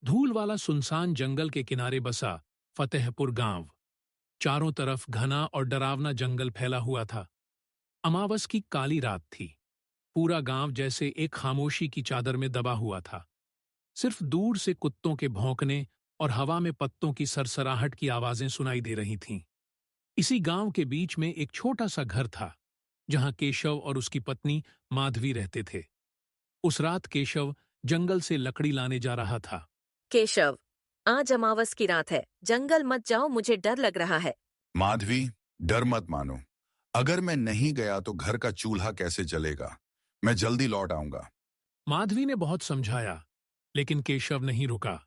धूल वाला सुनसान जंगल के किनारे बसा फतेहपुर गांव। चारों तरफ घना और डरावना जंगल फैला हुआ था। अमावस की काली रात थी। पूरा गांव जैसे एक खामोशी की चादर में दबा हुआ था। सिर्फ दूर से कुत्तों के भौंकने और हवा में पत्तों की सरसराहट की आवाजें सुनाई दे रही थीं। इसी गांव के बीच में एक छोटा सा घर था, जहां केशव और उसकी पत्नी माधवी रहते थे। उस रात केशव जंगल से लकड़ी लाने जा रहा था। केशव, आज अमावस की रात है, जंगल मत जाओ, मुझे डर लग रहा है। माधवी, डर मत मानो। अगर मैं नहीं गया तो घर का चूल्हा कैसे जलेगा। मैं जल्दी लौट आऊंगा। माधवी ने बहुत समझाया, लेकिन केशव नहीं रुका।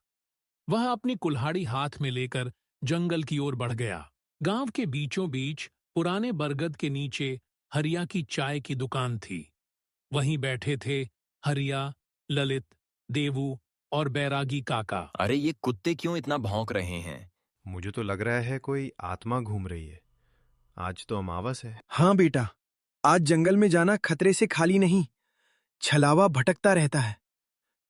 वह अपनी कुल्हाड़ी हाथ में लेकर जंगल की ओर बढ़ गया। गांव के बीचों बीच पुराने बरगद के नीचे हरिया की चाय की दुकान थी। वहीं बैठे थे हरिया, ललित, देवू और बैरागी काका। अरे ये कुत्ते क्यों इतना भौंक रहे हैं? मुझे तो लग रहा है कोई आत्मा घूम रही है। आज तो अमावस है। हाँ बेटा, आज जंगल में जाना खतरे से खाली नहीं। छलावा भटकता रहता है,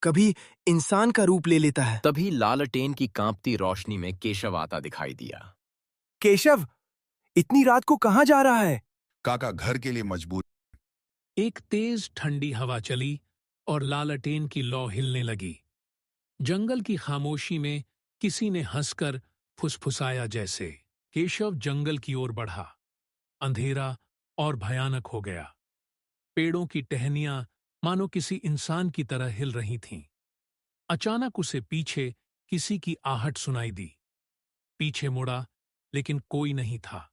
कभी इंसान का रूप ले लेता है। तभी लालटेन की कांपती रोशनी में केशव आता दिखाई दिया। केशव, इतनी रात को कहाँ जा रहा है? काका घर के लिए मजबूर। एक तेज ठंडी हवा चली और लालटेन की लौ हिलने लगी। जंगल की खामोशी में किसी ने हंसकर फुसफुसाया जैसे। केशव जंगल की ओर बढ़ा। अंधेरा और भयानक हो गया। पेड़ों की टहनियां मानो किसी इंसान की तरह हिल रही थीं। अचानक उसे पीछे किसी की आहट सुनाई दी। पीछे मुड़ा, लेकिन कोई नहीं था।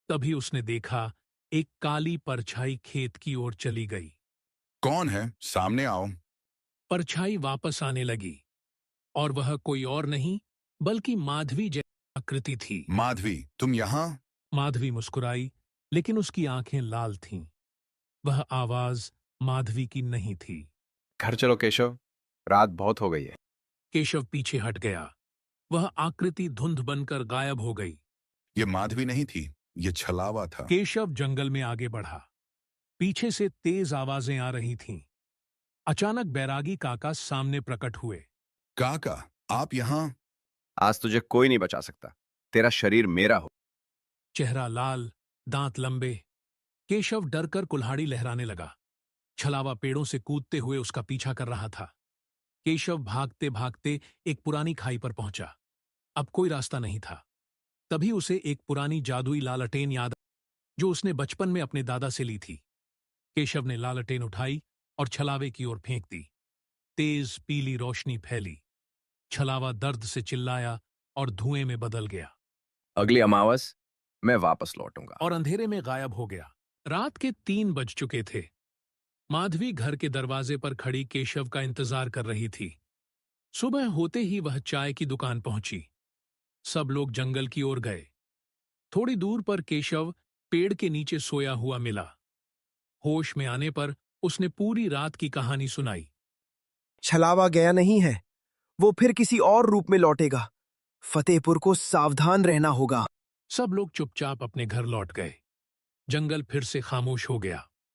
तभी उसने देखा, एक काली परछाई खेत की ओर चली गई। कौन है? सामने आओ। परछाई वापस आने लगी, और वह कोई और नहीं बल्कि माधवी जैसी आकृति थी। माधवी, तुम यहाँ? माधवी मुस्कुराई, लेकिन उसकी आंखें लाल थीं। वह आवाज माधवी की नहीं थी। घर चलो केशव, रात बहुत हो गई है। केशव पीछे हट गया। वह आकृति धुंध बनकर गायब हो गई। ये माधवी नहीं थी, ये छलावा था। केशव जंगल में आगे बढ़ा। पीछे से तेज आवाजें आ रही थीं। अचानक बैरागी काका सामने प्रकट हुए। काका, आप यहाँ? आज तुझे कोई नहीं बचा सकता। तेरा शरीर मेरा हो। चेहरा लाल, दांत लंबे। केशव डरकर कुल्हाड़ी लहराने लगा। छलावा पेड़ों से कूदते हुए उसका पीछा कर रहा था। केशव भागते भागते एक पुरानी खाई पर पहुंचा। अब कोई रास्ता नहीं था। तभी उसे एक पुरानी जादुई लालटेन याद आई, जो उसने बचपन में अपने दादा से ली थी। केशव ने लालटेन उठाई और छलावे की ओर फेंक दी। तेज पीली रोशनी फैली। छलावा दर्द से चिल्लाया और धुएं में बदल गया अगली अमावस मैं वापस लौटूंगा। और अंधेरे में गायब हो गया। रात के 3 बज चुके थे। माधवी घर के दरवाजे पर खड़ी केशव का इंतजार कर रही थी। सुबह होते ही वह चाय की दुकान पहुंची। सब लोग जंगल की ओर गए। थोड़ी दूर पर केशव पेड़ के नीचे सोया हुआ मिला। होश में आने पर उसने पूरी रात की कहानी सुनाई। छलावा गया नहीं है, वो फिर किसी और रूप में लौटेगा। फतेहपुर को सावधान रहना होगा। सब लोग चुपचाप अपने घर लौट गए। जंगल फिर से खामोश हो गया।